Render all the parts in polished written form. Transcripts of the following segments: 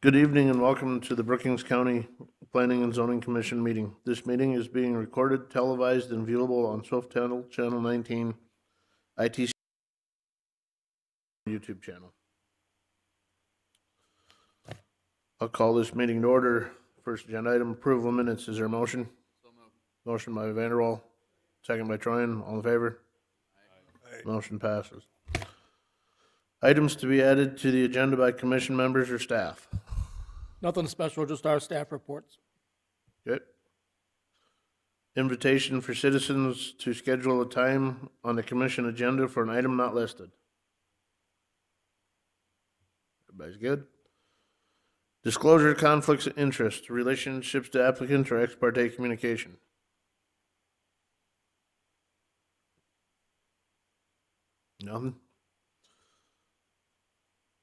Good evening and welcome to the Brookings County Planning and Zoning Commission meeting. This meeting is being recorded, televised, and viewable on Swift Channel 19, ITC YouTube channel. I'll call this meeting to order. First agenda item, approval of minutes. Is there a motion? So moved. Motion by Vanderwall, second by Troyan. All in favor? Aye. Motion passes. Items to be added to the agenda by commission members or staff. Nothing special, just our staff reports. Good. Invitation for citizens to schedule a time on the commission agenda for an item not listed. Everybody's good? Disclosure of conflicts of interest, relationships to applicants or ex parte communication. Nothing?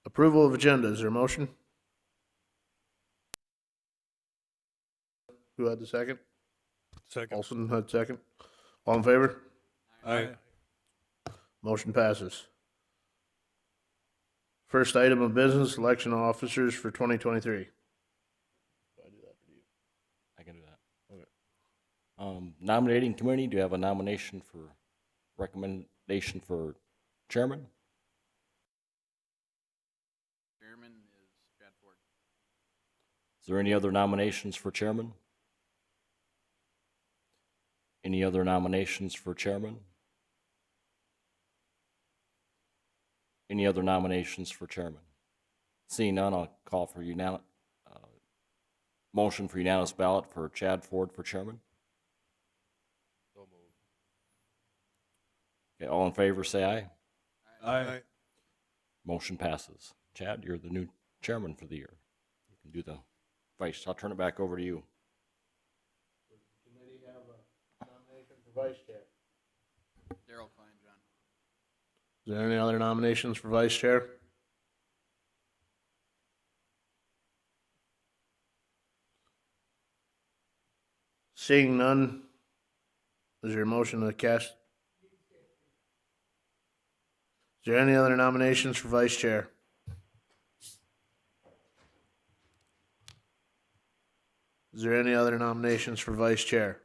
Approval of agenda, is there a motion? Who had the second? Second. Olson had second. All in favor? Aye. Motion passes. First item of business, election of officers for 2023. I can do that. Okay. Nominating committee, do you have a nomination for, recommendation for chairman? Chairman is Chad Ford. Is there any other nominations for chairman? Any other nominations for chairman? Any other nominations for chairman? Seeing none, I'll call for motion for unanimous ballot for Chad Ford for chairman. So moved. Okay, all in favor, say aye. Aye. Motion passes. Chad, you're the new chairman for the year. You can do the vice. I'll turn it back over to you. Committee have a nomination for vice chair. Daryl Klein, John. Is there any other nominations for vice chair? Seeing none, is there a motion to cast? Is there any other nominations for vice chair? Is there any other nominations for vice chair?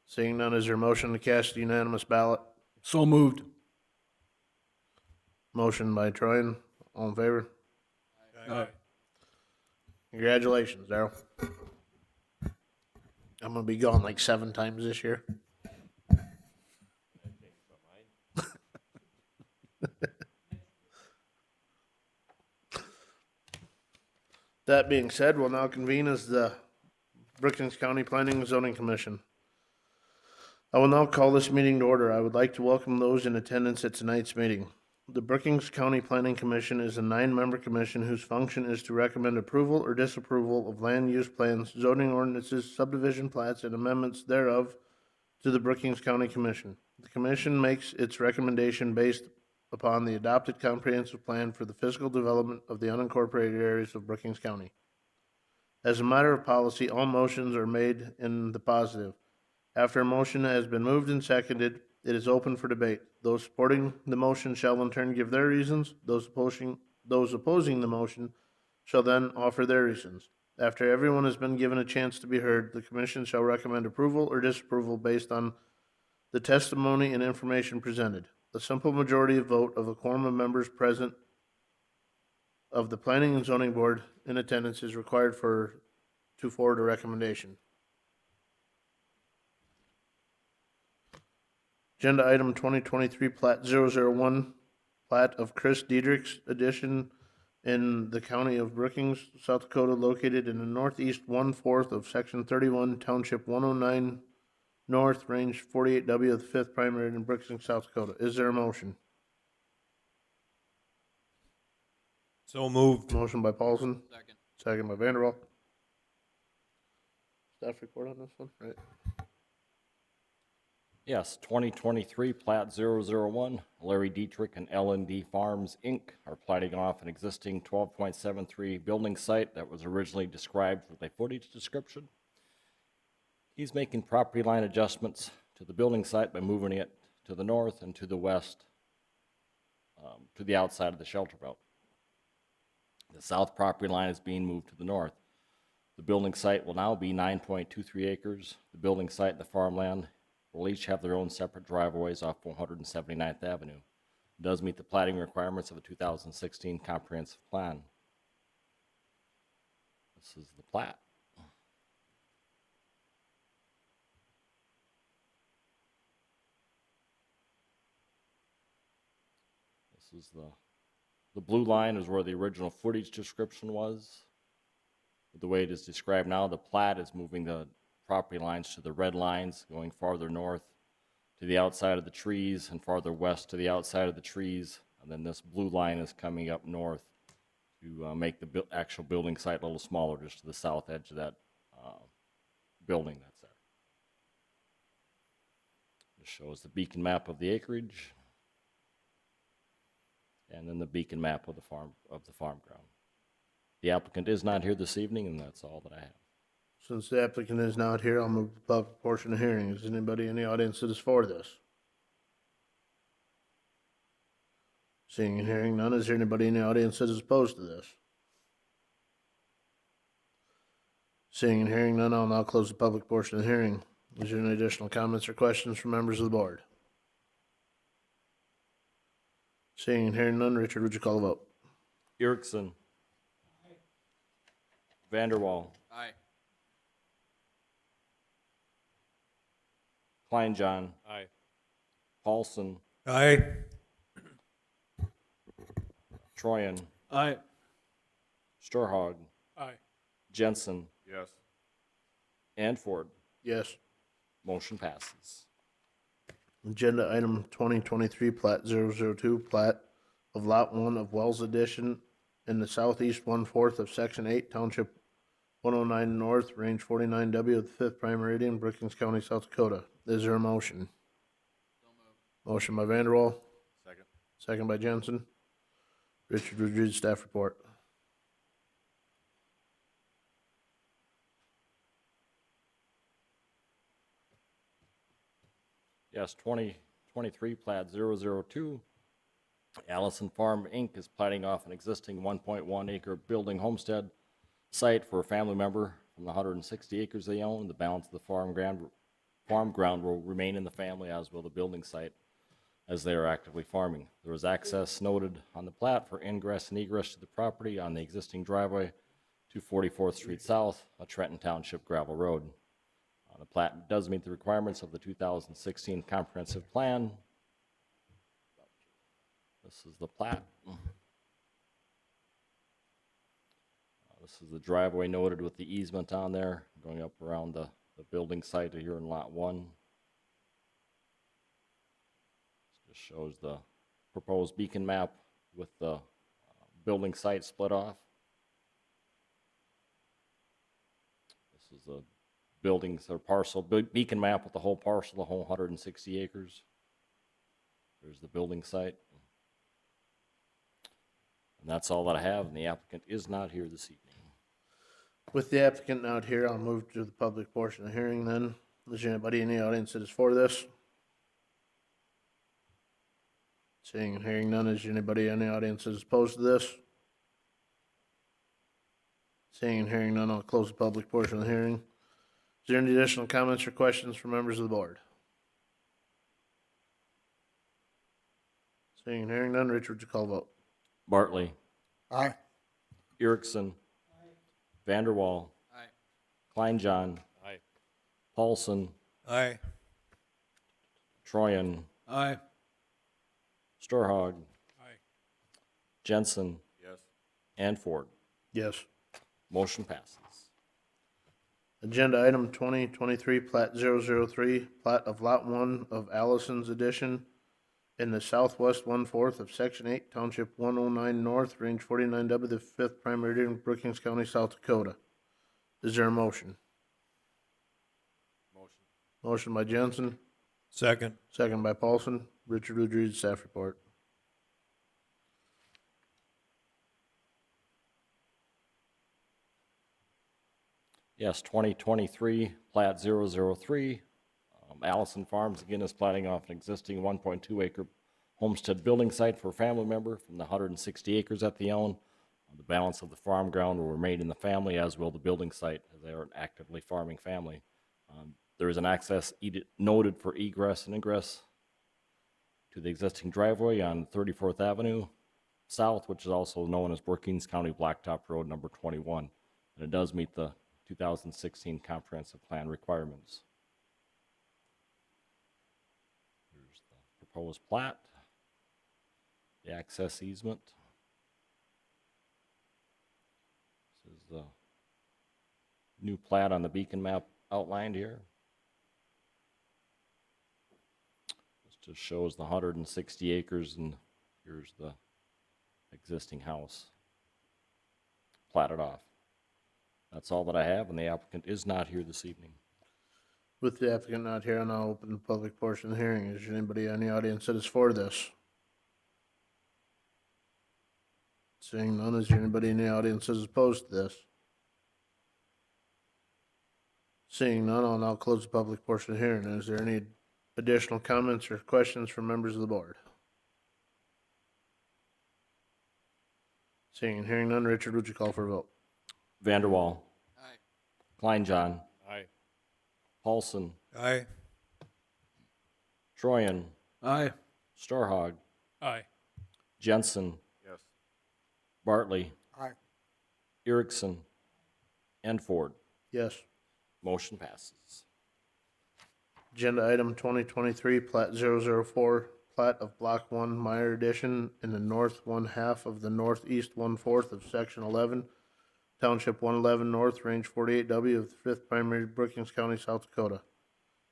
Seeing none, is there a motion to cast a unanimous ballot? So moved. Motion by Troyan. All in favor? Aye. Congratulations, Darryl. I'm gonna be gone like 7 times this year. That being said, we'll now convene as the Brookings County Planning and Zoning Commission. I will now call this meeting to order. I would like to welcome those in attendance at tonight's meeting. The Brookings County Planning Commission is a 9-member commission whose function is to recommend approval or disapproval of land use plans, zoning ordinances, subdivision plats, and amendments thereof to the Brookings County Commission. The commission makes its recommendation based upon the adopted comprehensive plan for the physical development of the unincorporated areas of Brookings County. As a matter of policy, all motions are made in the positive. After a motion has been moved and seconded, it is open for debate. Those supporting the motion shall in turn give their reasons. Those opposing the motion shall then offer their reasons. After everyone has been given a chance to be heard, the commission shall recommend approval or disapproval based on the testimony and information presented. A simple majority of vote of a quorum of members present of the Planning and Zoning Board in attendance is required to forward a recommendation. Agenda item 2023 Plat 001, plat of Chris Diedrich's addition in the county of Brookings, South Dakota, located in the northeast 1/4 of section 31, township 109 north, range 48W of the 5th primary in Brookings, South Dakota. Is there a motion? So moved. Motion by Paulson, Second. second by Vanderwall. Staff report on this one, right? Yes, 2023 Plat 001, Larry Dietrich and L&D Farms, Inc. are plating off an existing 12.73 building site that was originally described with a footage description. He's making property line adjustments to the building site by moving it to the north and to the west to the outside of the shelter belt. The south property line is being moved to the north. The building site will now be 9.23 acres. The building site and the farmland will each have their own separate driveways off 479th Avenue. It does meet the plating requirements of a 2016 comprehensive plan. This is the plat. This is the blue line is where the original footage description was. The way it is described now, the plat is moving the property lines to the red lines, going farther north to the outside of the trees and farther west to the outside of the trees. And then this blue line is coming up north to make the actual building site a little smaller, just to the south edge of that building that's there. This shows the beacon map of the acreage, and then the beacon map of the farm ground. The applicant is not here this evening, and that's all that I have. Since the applicant is not here, I'll move the public portion of the hearing. Is anybody in the audience that is for this? Seeing and hearing none, is there anybody in the audience that is opposed to this? Seeing and hearing none, I'll now close the public portion of the hearing. Is there any additional comments or questions from members of the board? Seeing and hearing none, Richard, would you call the vote? Erickson. Vanderwall. Aye. Kleinjohn. Aye. Paulson. Aye. Troyan. Aye. Sturhog. Aye. Jensen. Yes. And Ford. Yes. Motion passes. Agenda item 2023, plat 002, plat of Lot 1 of Wells Addition in the southeast 1/4 of Section 8, Township 109 North, Range 49W of the 5th Prime Meridian, Brookings County, South Dakota. Is there a motion? So moved. Motion by Vanderwall, Second. second by Jensen. Richard, would you read the staff report? Yes, 2023 plat 002. Allison Farm, Inc. is plating off an existing 1.1 acre building homestead site for a family member from the 160 acres they own. The balance of the farm ground will remain in the family, as will the building site, as they are actively farming. There is access noted on the plat for ingress and egress to the property on the existing driveway to 44th Street South, a Trenton Township gravel road. The plat does meet the requirements of the 2016 comprehensive plan. This is the plat. This is the driveway noted with the easement on there, going up around the building site here in Lot 1. This just shows the proposed beacon map with the building site split off. This is a buildings or parcel beacon map with the whole parcel, the whole 160 acres. There's the building site. And that's all that I have, and the applicant is not here this evening. With the applicant not here, I'll move to the public portion of the hearing then. Is there anybody in the audience that is for this? Seeing and hearing none, is there anybody in the audience that is opposed to this? Seeing and hearing none, I'll close the public portion of the hearing. Is there any additional comments or questions from members of the board? Seeing and hearing none, Richard, would you call the vote? Bartley. Aye. Erickson. Vanderwall. Aye. Kleinjohn. Aye. Paulson. Aye. Troyan. Aye. Sturhog. Aye. Jensen. Yes. And Ford. Yes. Motion passes. Agenda item 2023, plat 003, plat of Lot 1 of Allison's Addition in the southwest 1/4 of Section 8, Township 109 North, Range 49W, the 5th Prime Meridian, Brookings County, South Dakota. Is there a motion? Motion. Motion by Jensen, Second. second by Paulson. Richard, would you read the staff report? Yes, 2023, plat 003. Allison Farms, again, is plating off an existing 1.2 acre homestead building site for a family member from the 160 acres that they own. The balance of the farm ground will remain in the family, as will the building site, as they are an actively farming family. There is an access noted for egress and ingress to the existing driveway on 34th Avenue South, which is also known as Brookings County Blacktop Road number 21. And it does meet the 2016 comprehensive plan requirements. Here's the proposed plat, the access easement. This is the new plat on the beacon map outlined here. This just shows the 160 acres, and here's the existing house platted off. That's all that I have, and the applicant is not here this evening. With the applicant not here, I'll now open the public portion of the hearing. Is there anybody in the audience that is for this? Seeing none, is there anybody in the audience that is opposed to this? Seeing none, I'll now close the public portion of the hearing. Is there any additional comments or questions from members of the board? Seeing and hearing none, Richard, would you call for a vote? Vanderwall, Aye. Kleinjohn, Aye. Paulson, Aye. Troyan, Aye. Starhog, Aye. Jensen, Yes. Bartley, Aye. Erickson, and Ford. Yes. Motion passes. Agenda item 2023, plat 004, plat of Block 1, Meyer Edition, in the north one half of the northeast 1/4 of Section 11, Township 111 North, Range 48W of the 5th Primary, Brookings County, South Dakota.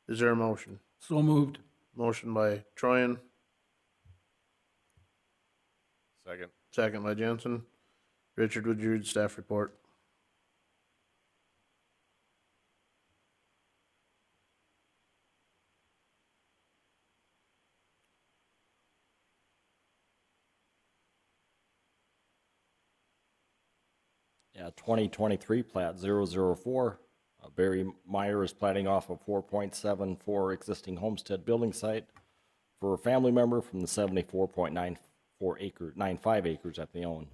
Is there a motion? So moved. Motion by Troyan, Second. second by Jensen. Richard, would you read staff report? Yeah, 2023 plat 004. Barry Meyer is platting off a 4.74 existing homestead building site for a family member from the 74.95 acres that they own.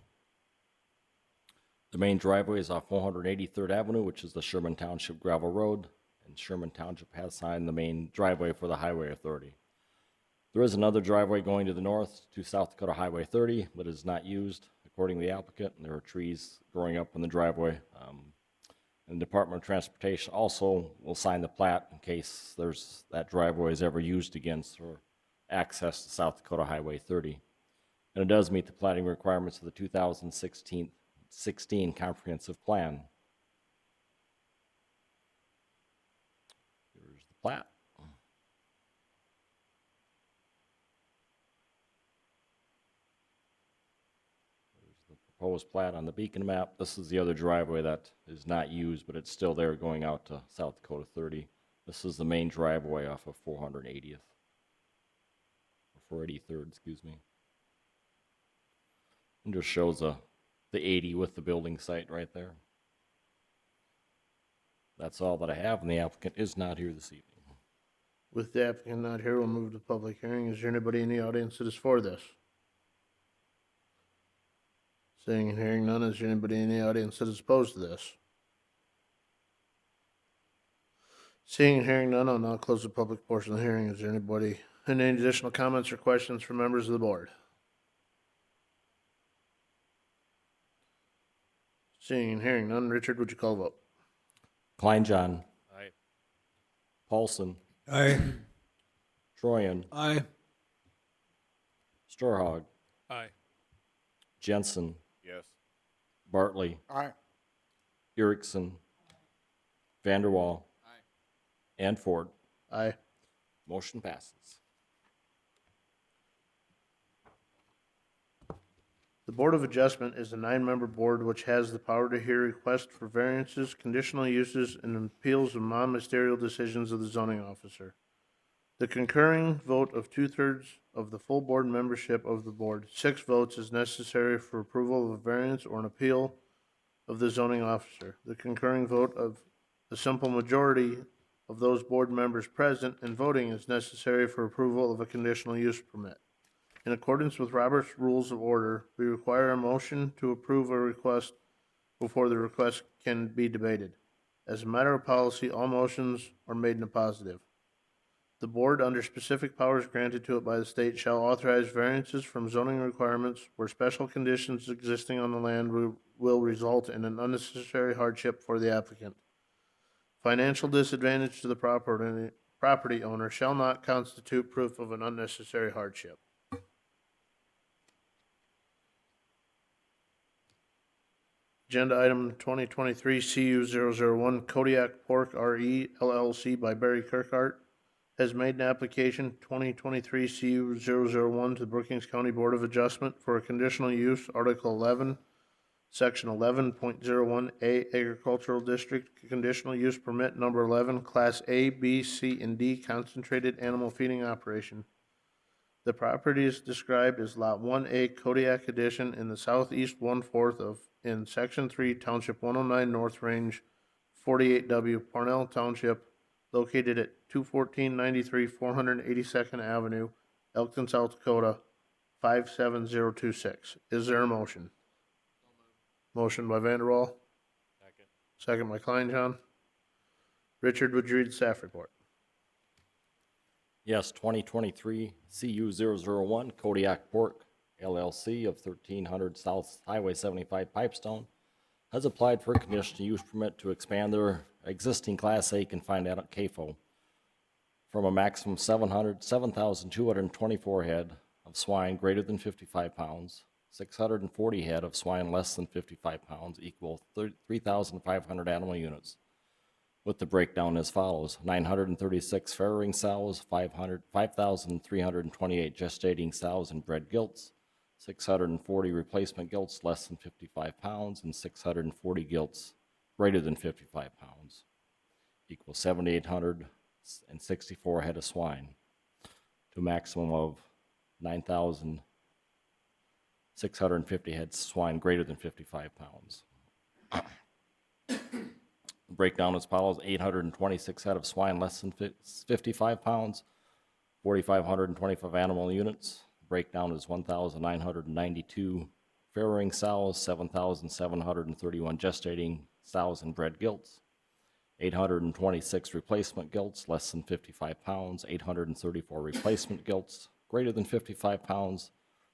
The main driveway is off 183rd Avenue, which is the Sherman Township gravel road, and Sherman Township has signed the main driveway for the Highway Authority. There is another driveway going to the north to South Dakota Highway 30, but is not used, according to the applicant, and there are trees growing up in the driveway. And the Department of Transportation also will sign the plat in case that driveway is ever used again for access to South Dakota Highway 30. And it does meet the platting requirements of the 2016 comprehensive plan. Here's the plat. Proposed plat on the beacon map. This is the other driveway that is not used, but it's still there going out to South Dakota 30. This is the main driveway off of 480th. Or 483rd, excuse me. And just shows the 80 with the building site right there. That's all that I have, and the applicant is not here this evening. With the applicant not here, we'll move to public hearing. Is there anybody in the audience that is for this? Seeing and hearing none, is there anybody in the audience that is opposed to this? Seeing and hearing none, I'll now close the public portion of the hearing. Is there anybody, any additional comments or questions from members of the board? Seeing and hearing none, Richard, would you call the vote? Kleinjohn, Aye. Paulson, Aye. Troyan, Aye. Starhog, Aye. Jensen, Yes. Bartley, Aye. Erickson, Vanderwall, Aye. and Ford. Aye. Motion passes. The Board of Adjustment is a 9-member board which has the power to hear requests for variances, conditional uses, and appeals of non-ministerial decisions of the zoning officer. The concurring vote of 2/3 of the full board membership of the board, 6 votes, is necessary for approval of a variance or an appeal of the zoning officer. The concurring vote of the simple majority of those board members present and voting is necessary for approval of a conditional use permit. In accordance with Robert's Rules of Order, we require a motion to approve a request before the request can be debated. As a matter of policy, all motions are made in the positive. The board, under specific powers granted to it by the state, shall authorize variances from zoning requirements where special conditions existing on the land will result in an unnecessary hardship for the applicant. Financial disadvantage to the property owner shall not constitute proof of an unnecessary hardship. Agenda item 2023 CU001 Kodiak Pork RE LLC by Barry Kirkhart has made an application 2023 CU001 to the Brookings County Board of Adjustment for a conditional use, Article 11, Section 11.01A Agricultural District Conditional Use Permit Number 11, Class A, B, C, and D Concentrated Animal Feeding Operation. The property is described as Lot 1A Kodiak Addition in the southeast 1/4 of in Section 3, Township 109 North Range, 48W, Parnell Township, located at 21493 482nd Avenue, Elkton, South Dakota, 57026. Is there a motion? Motion by Vanderwall. Second by Kleinjohn. Richard, would you read the staff report? Yes, 2023 CU001 Kodiak Pork LLC of 1300 South Highway 75 Pipestone has applied for a conditional use permit to expand their existing Class A confined adult CAFO from a maximum of 7,224 head of swine greater than 55 pounds, 640 head of swine less than 55 pounds, equal 3,500 animal units, with the breakdown as follows: 936 farrowing sows, 5,328 gestating sows and bred gilts, 640 replacement gilts less than 55 pounds, and 640 gilts greater than 55 pounds, equals 7,864 head of swine, to a maximum of 9,650 head of swine greater than 55 pounds. Breakdown as follows: 826 head of swine less than 55 pounds, 4,525 animal units. Breakdown is 1,992 farrowing sows, 7,731 gestating sows and bred gilts, 826 replacement gilts less than 55 pounds, 834 replacement gilts greater than 55 pounds,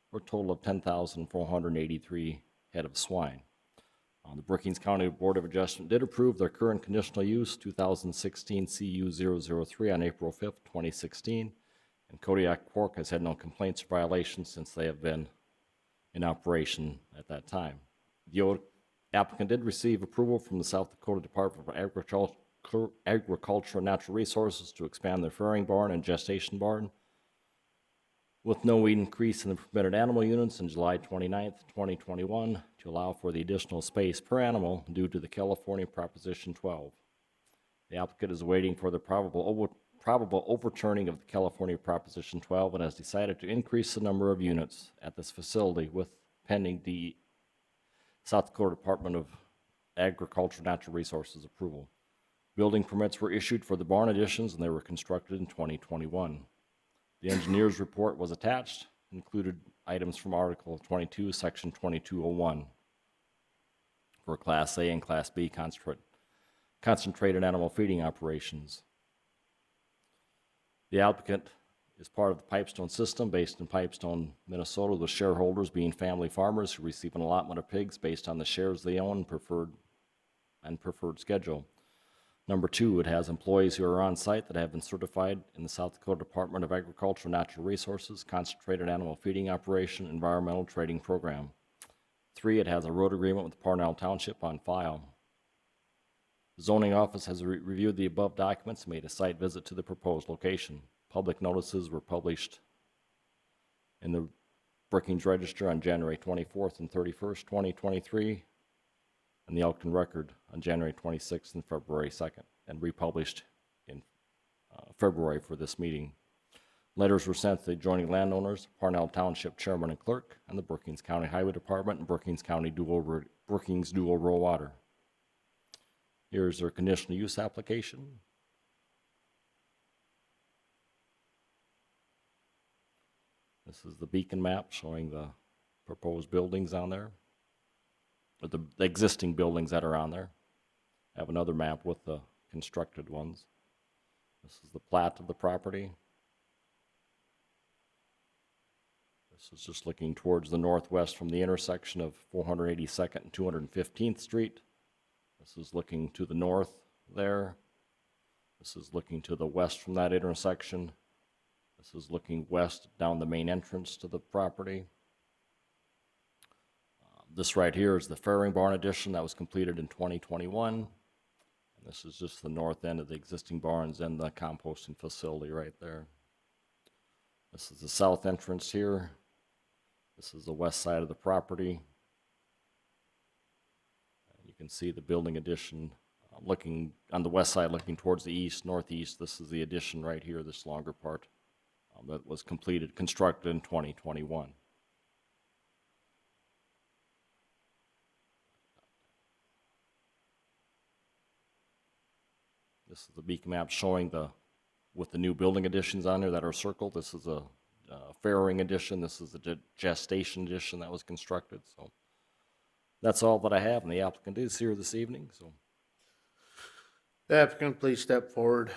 for a total of 10,483 head of swine. The Brookings County Board of Adjustment did approve their current conditional use 2016 CU003 on April 5th, 2016, and Kodiak Pork has had no complaints or violations since they have been in operation at that time. The applicant did receive approval from the South Dakota Department of Agriculture and Natural Resources to expand their farrowing barn and gestation barn with no increase in the permitted animal units on July 29th, 2021, to allow for the additional space per animal due to the California Proposition 12. The applicant is waiting for the probable overturning of the California Proposition 12 and has decided to increase the number of units at this facility with pending the South Dakota Department of Agriculture and Natural Resources approval. Building permits were issued for the barn additions and they were constructed in 2021. The engineer's report was attached, included items from Article 22, Section 2201 for Class A and Class B concentrated animal feeding operations. The applicant is part of the Pipestone system based in Pipestone, Minnesota, the shareholders being family farmers who receive an allotment of pigs based on the shares they own preferred schedule. Number two, it has employees who are on site that have been certified in the South Dakota Department of Agriculture and Natural Resources Concentrated Animal Feeding Operation Environmental Trading Program. Three, it has a road agreement with Parnell Township on file. The zoning office has reviewed the above documents and made a site visit to the proposed location. Public notices were published in the Brookings Register on January 24th and 31st, 2023, and the Elkton Record on January 26th and February 2nd, and republished in February for this meeting. Letters were sent to the adjoining landowners, Parnell Township Chairman and Clerk, and the Brookings County Highway Department and Brookings Dual Rural Water. Here's their conditional use application. This is the beacon map showing the proposed buildings on there, or the existing buildings that are on there. I have another map with the constructed ones. This is the plat of the property. This is just looking towards the northwest from the intersection of 482nd and 215th Street. This is looking to the north there. This is looking to the west from that intersection. This is looking west down the main entrance to the property. This right here is the Faring Barn addition that was completed in 2021. And this is just the north end of the existing barns and the composting facility right there. This is the south entrance here. This is the west side of the property. You can see the building addition looking on the west side, looking towards the east, northeast. This is the addition right here, this longer part that was constructed in 2021. This is the beacon map showing with the new building additions on there that are circled. This is a Faring addition. This is the gestation addition that was constructed. So that's all that I have, and the applicant is here this evening. So The applicant, please step forward,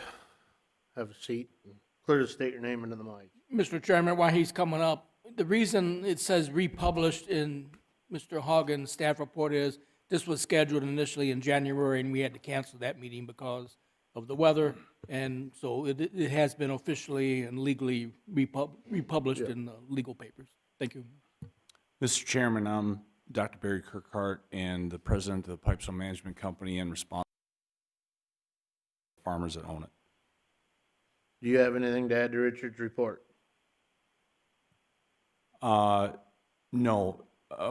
have a seat, and clear to state your name into the mic. Mr. Chairman, while he's coming up, the reason it says republished in Mr. Hagen's staff report is this was scheduled initially in January, and we had to cancel that meeting because of the weather. And so it has been officially and legally republished in the legal papers. Thank you. Mr. Chairman, I'm Dr. Barry Kirkhart and the president of the Pipestone Management Company and responsible for farmers that own it. Do you have anything to add to Richard's report? No.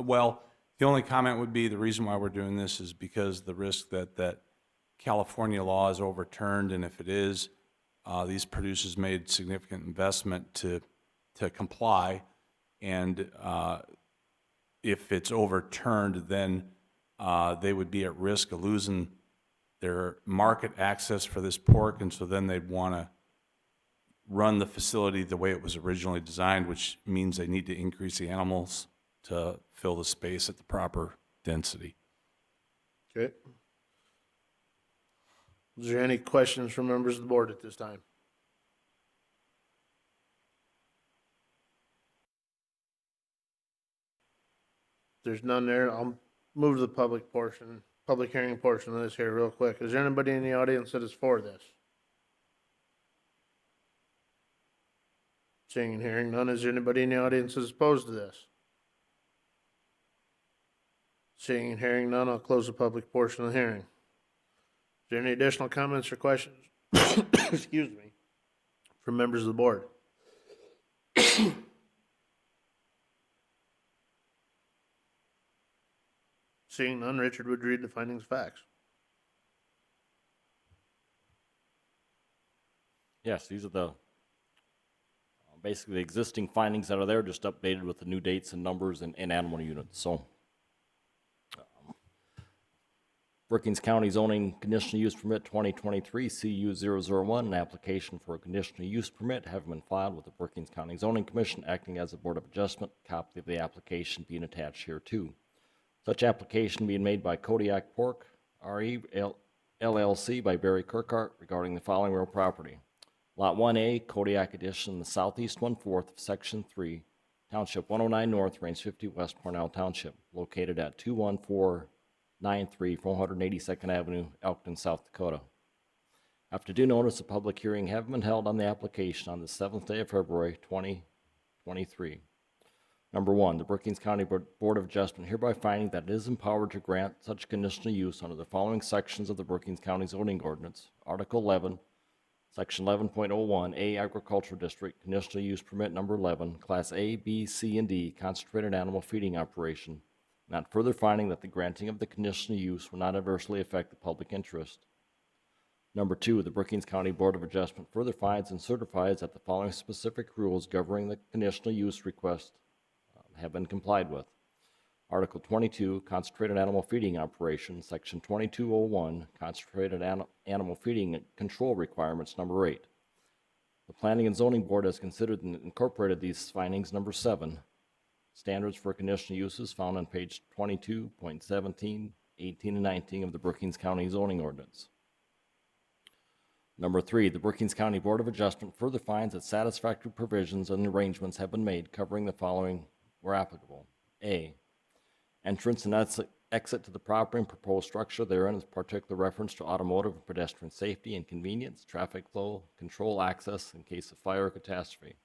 Well, the only comment would be the reason why we're doing this is because the risk that California law is overturned, and if it is, these producers made significant investment to comply, and if it's overturned, then they would be at risk of losing their market access for this pork, and so then they'd want to run the facility the way it was originally designed, which means they need to increase the animals to fill the space at the proper density. Okay. Is there any questions from members of the board at this time? If there's none there, I'll move to the public hearing portion of this here real quick. Is there anybody in the audience that is for this? Seeing and hearing none, is there anybody in the audience that is opposed to this? Seeing and hearing none, I'll close the public portion of the hearing. Is there any additional comments or questions? Excuse me. From members of the board? Seeing none, Richard would read the findings of facts. yes, these are the basically the existing findings that are there, just updated with the new dates and numbers and animal units. So Brookings County Zoning Conditional Use Permit 2023 CU 001, an application for a conditional use permit having been filed with the Brookings County Zoning Commission acting as a Board of Adjustment, copy of the application being attached here too. Such application being made by Kodiak Pork, RE LLC by Barry Kirkhart regarding the following real property. Lot 1A, Kodiak Addition, the southeast 1/4 of Section 3, Township 109 North, Range 50 West, Cornell Township, located at 21493 482nd Avenue, Elkton, South Dakota. After due notice, a public hearing having been held on the application on the 7th day of February 2023. Number one, the Brookings County Board of Adjustment hereby finding that it is empowered to grant such conditional use under the following sections of the Brookings County Zoning Ordinance. Article 11, Section 11.01, A, Agricultural District, Conditional Use Permit Number 11, Class A, B, C, and D, Concentrated Animal Feeding Operation, not further finding that the granting of the conditional use will not adversely affect the public interest. Number two, the Brookings County Board of Adjustment further finds and certifies that the following specific rules governing the conditional use request have been complied with. Article 22, Concentrated Animal Feeding Operation, Section 2201, Concentrated Animal Feeding Control Requirements, Number 8. The Planning and Zoning Board has considered and incorporated these findings. Number 7, standards for conditional uses found on page 22.17, 18, and 19 of the Brookings County zoning ordinance. Number 3, the Brookings County Board of Adjustment further finds that satisfactory provisions and arrangements have been made covering the following where applicable. A, entrance and exit to the property and proposed structure therein with particular reference to automotive and pedestrian safety and convenience, traffic flow, control access in case of fire or catastrophe.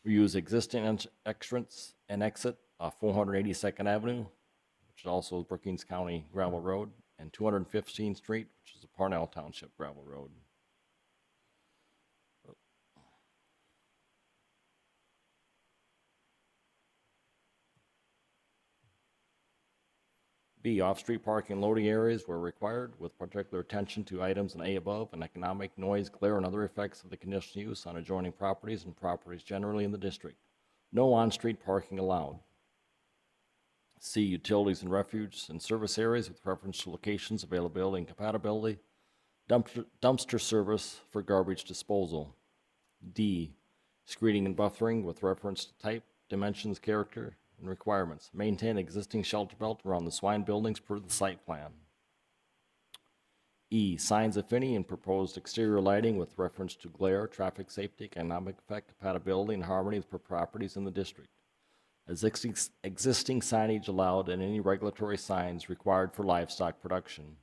We use existing entrance and exit off 482nd Avenue, which is also Brookings County gravel road, and 215th Street, which is a Parnell Township gravel road. B, off-street parking and loading areas where required, with particular attention to items in A above and economic noise, glare, and other effects of the conditional use on adjoining properties and properties generally in the district. No on-street parking allowed. C, utilities and refuge and service areas with reference to locations, availability, and compatibility. Dumpster service for garbage disposal. D, screening and buffering with reference to type, dimensions, character, and requirements. Maintain existing shelter belt around the swine buildings per the site plan. E, signs if any and proposed exterior lighting with reference to glare, traffic safety, economic effect, compatibility, and harmony with properties in the district. Existing signage allowed and any regulatory signs required for livestock production.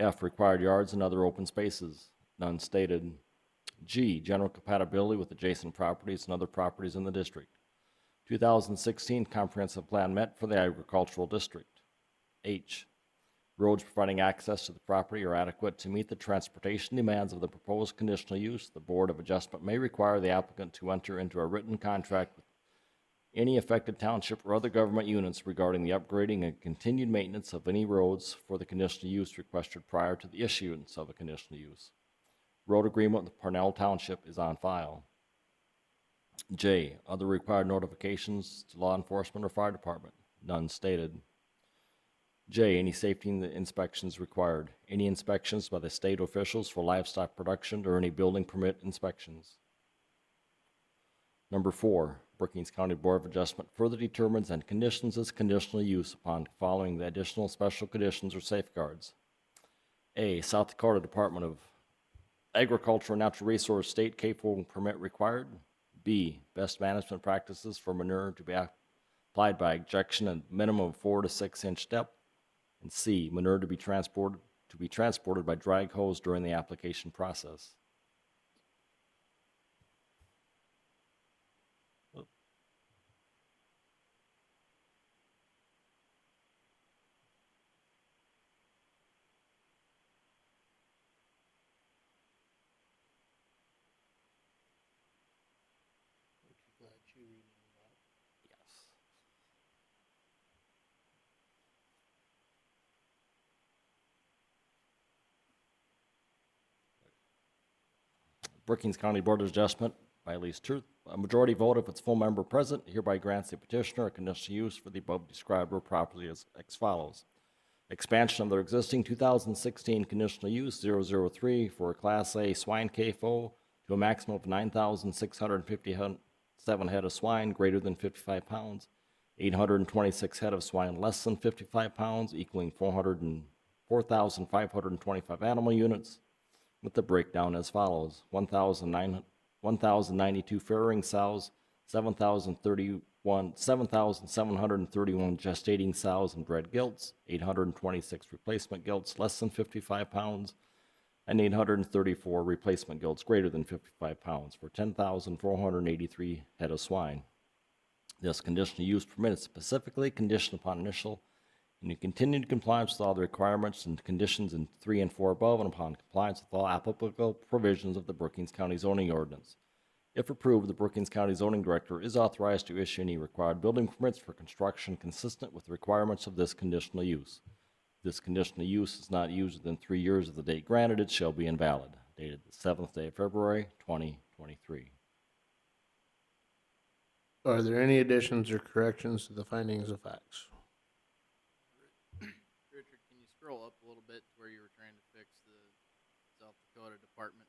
F, required yards and other open spaces, none stated. G, general compatibility with adjacent properties and other properties in the district. 2016 comprehensive plan met for the agricultural district. H, roads providing access to the property are adequate to meet the transportation demands of the proposed conditional use. The Board of Adjustment may require the applicant to enter into a written contract with any affected township or other government units regarding the upgrading and continued maintenance of any roads for the conditional use requested prior to the issuance of a conditional use. Road agreement with Parnell Township is on file. J, other required notifications to law enforcement or fire department, none stated. J, any safety inspections required. Any inspections by the state officials for livestock production or any building permit inspections. Number 4, Brookings County Board of Adjustment further determines and conditions its conditional use upon following the additional special conditions or safeguards. A, South Dakota Department of Agriculture and Natural Resource State CAFO permit required. B, best management practices for manure to be applied by injection at minimum of 4 to 6 inch depth. And C, manure to be transported by drag hose during the application process. Yes. Brookings County Board of Adjustment, by at least a majority vote of its full member present, hereby grants the petitioner a conditional use for the above described real property as follows. Expansion of their existing 2016 conditional use 003 for a Class A swine CAFO to a maximum of 9,657 head of swine greater than 55 pounds, 826 head of swine less than 55 pounds, equaling 404,525 animal units, with the breakdown as follows: 1,092 farrowing sows, 7,731 gestating sows and bred gilts, 826 replacement gilts less than 55 pounds, and 834 replacement gilts greater than 55 pounds for 10,483 head of swine. This conditional use permit is specifically conditioned upon initial and continued compliance with all the requirements and conditions in 3 and 4 above, and upon compliance with all applicable provisions of the Brookings County zoning ordinance. If approved, the Brookings County zoning director is authorized to issue any required building permits for construction consistent with the requirements of this conditional use. If this conditional use is not used within 3 years of the date granted, it shall be invalid. Dated the 7th day of February, 2023. Are there any additions or corrections to the findings of facts? Richard, can you scroll up a little bit to where you were trying to fix the South Dakota department?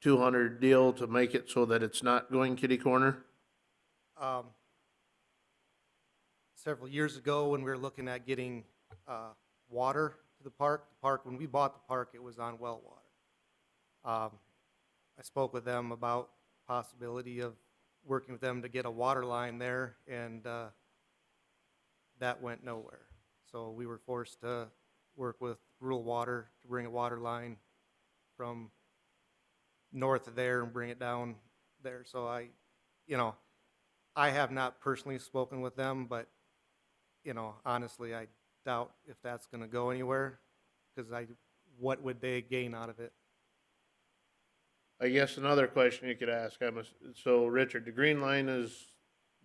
200 deal to make it so that it's not going kitty corner? Several years ago, when we were looking at getting water to the park, when we bought the park, it was on well water. I spoke with them about possibility of working with them to get a water line there, and that went nowhere. So we were forced to work with rural water to bring a water line from north of there and bring it down there. So I have not personally spoken with them, but, honestly, I doubt if that's going to go anywhere, because what would they gain out of it? I guess another question you could ask, so Richard, the green line is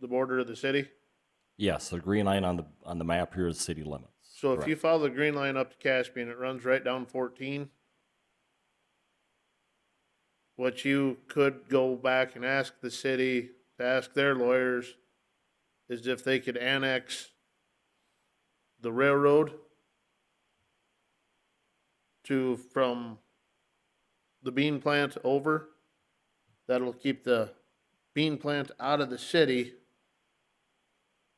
the border of the city? Yes, the green line on the map here is city limits. So if you Correct. follow the green line up to Caspian, it runs right down 14. What you could go back and ask the city, to ask their lawyers, is if they could annex the railroad from the bean plant over. That'll keep the bean plant out of the city.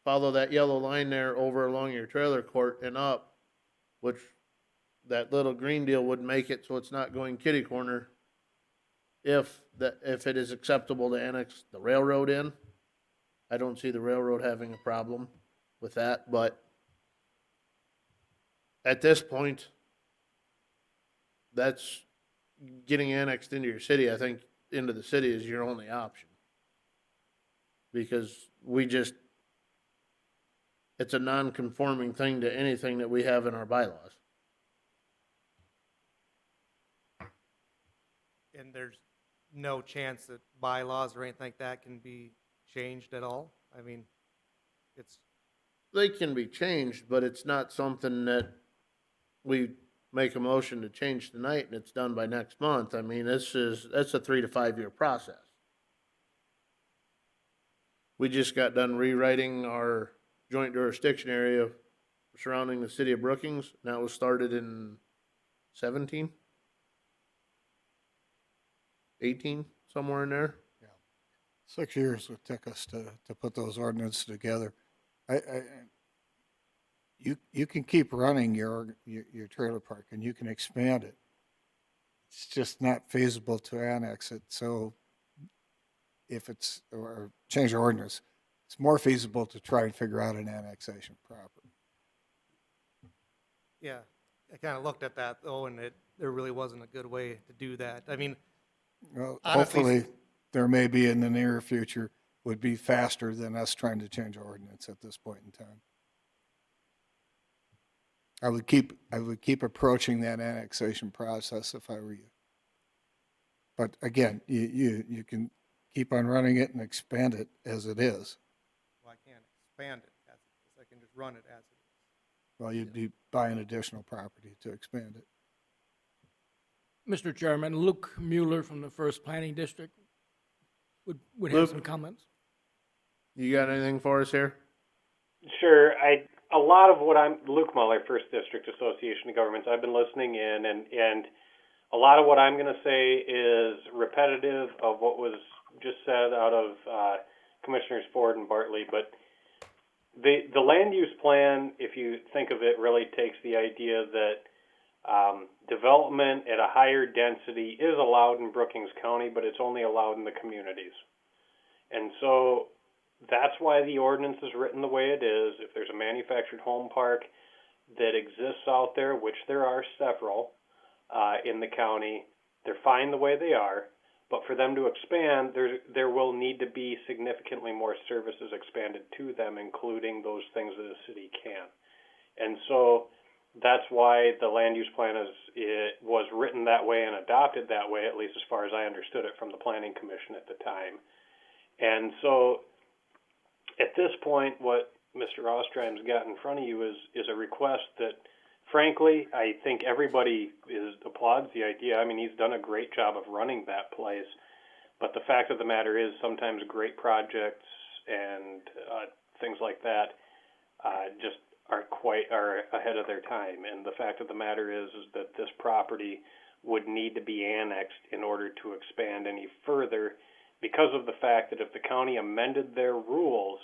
Follow that yellow line there over along your trailer court and up, which that little green deal would make it so it's not going kitty corner. If it is acceptable to annex the railroad in, I don't see the railroad having a problem with that, but at this point, that's getting annexed into your city. I think into the city is your only option. Because it's a non-conforming thing to anything that we have in our bylaws. And there's no chance that bylaws or anything like that can be changed at all? I mean, They can be changed, but it's not something that we make a motion to change tonight and it's done by next month. I mean, that's a 3 to 5 year process. We just got done rewriting our joint jurisdiction area surrounding the city of Brookings, and that was started in 17, 18, somewhere in there. 6 years would take us to put those ordinances together. You can keep running your trailer park and you can expand it. It's just not feasible to annex it. So or change the ordinance, it's more feasible to try and figure out an annexation proper. yeah, I kind of looked at that though, and there really wasn't a good way to do that. I mean, Well, honestly, hopefully there may be in the near future would be faster than us trying to change our ordinance at this point in time. I would keep approaching that annexation process if I were you. But again, you can keep on running it and expand it as it is. well, I can't expand it as it is. I can just run it as it is. Well, you'd be buying additional property to expand it. Mr. Chairman, Luke Mueller from the First Planning District would have Luke? some comments. You got anything for us here? Sure. A lot of what Luke Muller, First District Association of Governments, I've been listening in, and a lot of what I'm going to say is repetitive of what was just said out of Commissioners Ford and Bartley, but the land use plan, if you think of it, really takes the idea that development at a higher density is allowed in Brookings County, but it's only allowed in the communities. And so that's why the ordinance is written the way it is. If there's a manufactured home park that exists out there, which there are several in the county, they're fine the way they are. But for them to expand, there will need to be significantly more services expanded to them, including those things that a city can. And so that's why the land use plan was written that way and adopted that way, at least as far as I understood it from the Planning Commission at the time. And so at this point, what Mr. Ostram's got in front of you is a request that, frankly, I think everybody applauds the idea. I mean, he's done a great job of running that place. But the fact of the matter is sometimes great projects and things like that just are ahead of their time. And the fact of the matter is that this property would need to be annexed in order to expand any further, because of the fact that if the county amended their rules,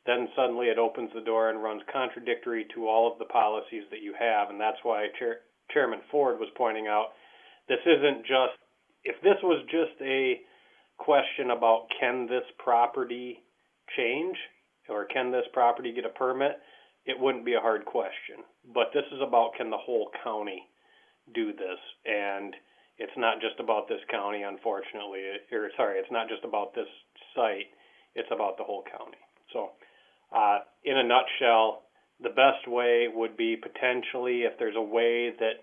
then suddenly it opens the door and runs contradictory to all of the policies that you have. And that's why Chairman Ford was pointing out, this isn't just, if this was just a question about can this property change or can this property get a permit, it wouldn't be a hard question. But this is about, can the whole county do this? And it's not just about this county, unfortunately, it's not just about this site, it's about the whole county. So, in a nutshell, the best way would be potentially if there's a way that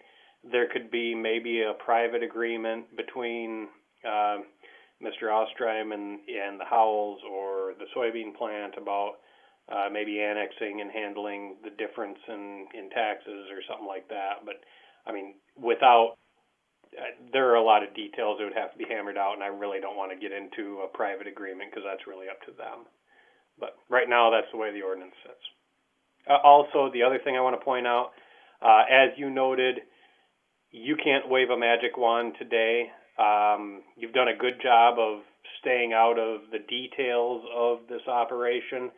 there could be maybe a private agreement between Mr. Ostrom and the Howells or the soybean plant about maybe annexing and handling the difference in taxes or something like that. But, I mean, there are a lot of details that would have to be hammered out, and I really don't want to get into a private agreement because that's really up to them. But right now, that's the way the ordinance sits. Also, the other thing I want to point out, as you noted, you can't wave a magic wand today. You've done a good job of staying out of the details of this operation.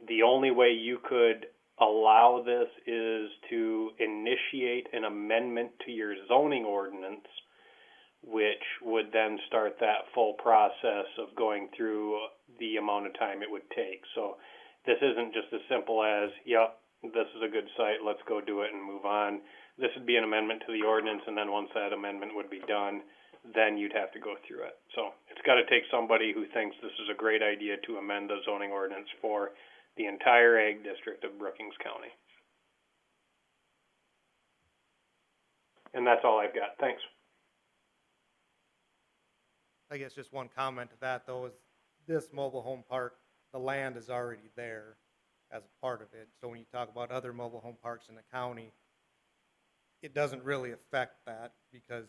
The only way you could allow this is to initiate an amendment to your zoning ordinance, which would then start that full process of going through the amount of time it would take. So this isn't just as simple as, yep, this is a good site, let's go do it and move on. This would be an amendment to the ordinance, and then once that amendment would be done, then you'd have to go through it. So it's got to take somebody who thinks this is a great idea to amend the zoning ordinance for the entire ag district of Brookings County. And that's all I've got. Thanks. I guess just one comment to that, though, is this mobile home park, the land is already there as a part of it. So when you talk about other mobile home parks in the county, it doesn't really affect that, because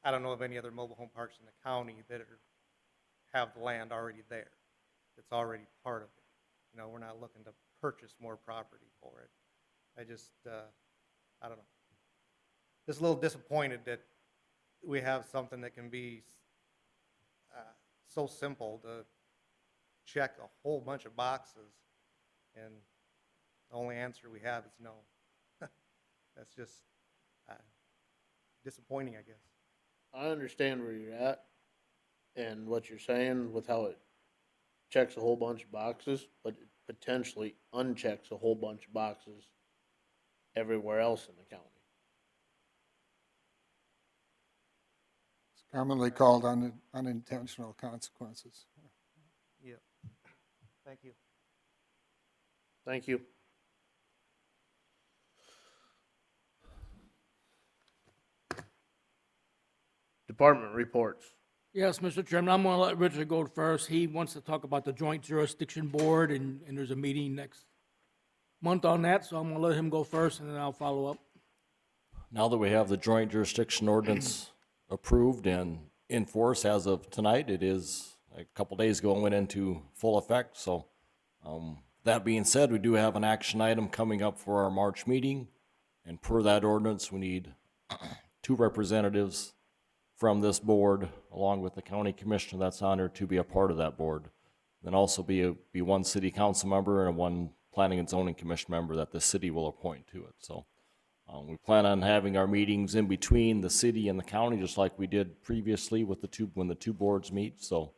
I don't know of any other mobile home parks in the county that have the land already there. It's already part of it. You know, we're not looking to purchase more property for it. I don't know. Just a little disappointed that we have something that can be so simple to check a whole bunch of boxes, and the only answer we have is no. That's just disappointing, I guess. I understand where you're at and what you're saying with how it checks a whole bunch of boxes, but it potentially unchecks a whole bunch of boxes everywhere else in the county. It's commonly called unintentional consequences. Yep. Thank you. Thank you. Department reports. Yes, Mr. Chairman, I'm going to let Richard go first. He wants to talk about the Joint Jurisdiction Board, and there's a meeting next month on that, so I'm going to let him go first, and then I'll follow up. Now that we have the joint jurisdiction ordinance approved and in force as of tonight, it is a couple days ago and went into full effect. So that being said, we do have an action item coming up for our March meeting. And per that ordinance, we need 2 representatives from this board, along with the county commissioner that's honored to be a part of that board. Then also be 1 city council member and 1 planning and zoning commission member that the city will appoint to it. So we plan on having our meetings in between the city and the county, just like we did previously with when the 2 boards meet. So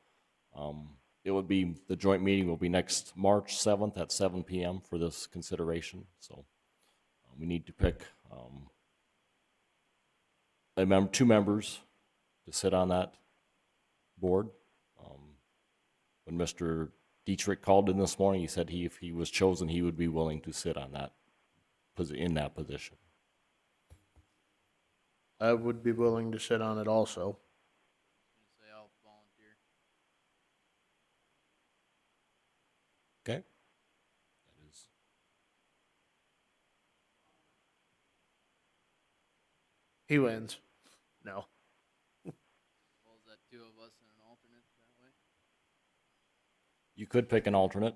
it would be, the joint meeting will be next March 7th at 7 p.m. for this consideration. So we need to pick 2 members to sit on that board. When Mr. Dietrich called in this morning, he said if he was chosen, he would be willing to sit on that in that position. I would be willing to sit on it also. I was gonna say I'll volunteer. Okay? That is. He wins. No. Well, is that 2 of us and an alternate that way? You could pick an alternate.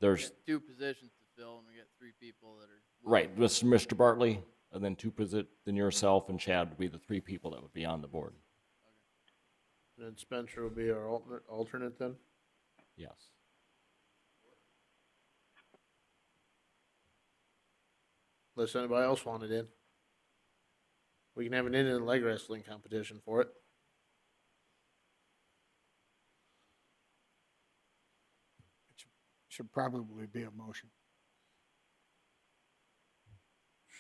There's, got 2 positions to fill, and we got 3 people that are. right, Mr. Bartley, and then then yourself and Chad would be the 3 people that would be on the board. Then Spencer will be our alternate then? Yes. Unless anybody else wanted in. We can have an Indian leg wrestling competition for it. Should probably be a motion.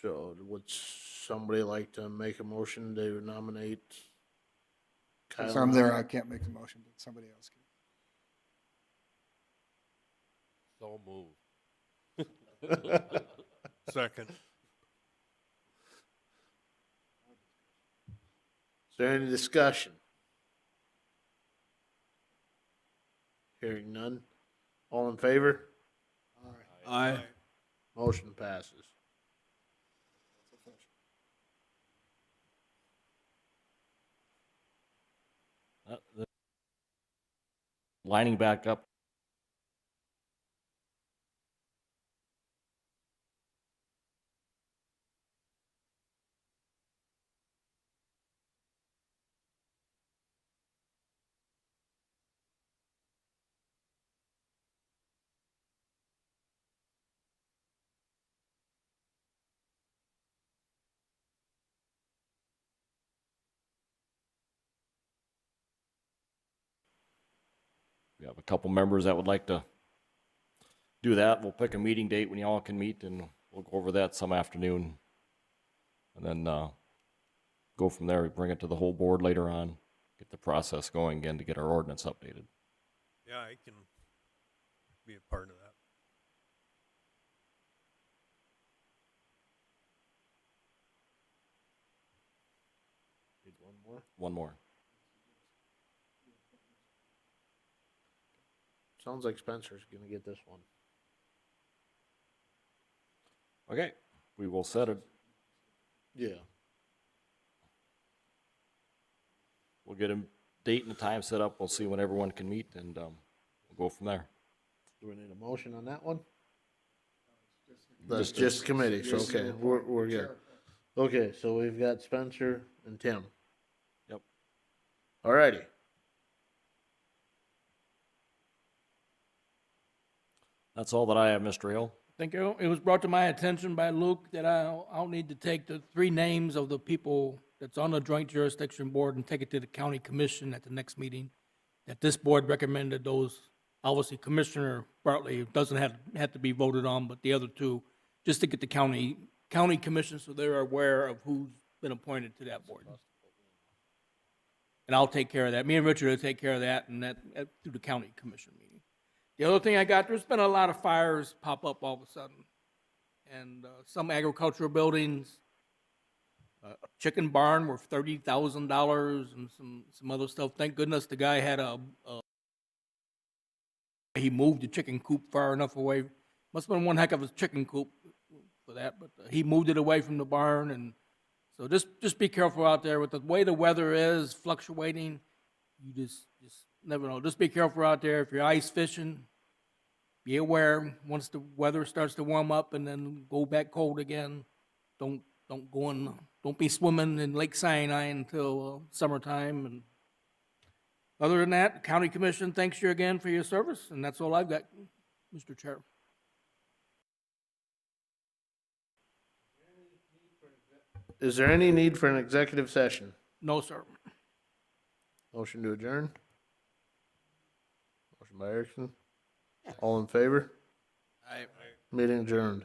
So would somebody like to make a motion to nominate Kyle? Since I'm there, I can't make the motion, but somebody else can. So moved. Second. Is there any discussion? Hearing none. All in favor? Aye. Motion passes. Lining back up. We have a couple members that would like to do that. We'll pick a meeting date when you all can meet, and we'll go over that some afternoon. And then go from there. We bring it to the whole board later on, get the process going again to get our ordinance updated. Yeah, I can be a part of that. Need one more? One more. Sounds like Spencer's gonna get this one. Okay, we will set it. Yeah. We'll get a date and a time set up. We'll see when everyone can meet, and we'll go from there. Do we need a motion on that one? Just- That's just committee, so okay, we're good. Okay, so we've got Spencer and Tim. Yep. Alrighty. That's all that I have, Mr. Hill. Thank you. It was brought to my attention by Luke that I'll need to take the 3 names of the people that's on the joint jurisdiction board and take it to the county commission at the next meeting. That this board recommended those, obviously Commissioner Bartley doesn't have to be voted on, but the other 2, just to get the county commission so they're aware of who's been appointed to that board. And I'll take care of that. Me and Richard will take care of that and that through the county commission meeting. The other thing I got, there's been a lot of fires pop up all of a sudden. And some agricultural buildings, a chicken barn worth $30,000 and some other stuff. Thank goodness the guy had he moved the chicken coop far enough away. Must have been one heck of a chicken coop for that, but he moved it away from the barn. And so just be careful out there with the way the weather is fluctuating. You just never know. Just be careful out there. If you're ice fishing, be aware once the weather starts to warm up and then go back cold again. Don't be swimming in Lake Sinai until summertime. And other than that, the county commission thanks you again for your service, and that's all I've got, Mr. Chair. Is there any need for an executive session? No, sir. Motion to adjourn? Motion by Erickson. All in favor? I Meeting adjourned.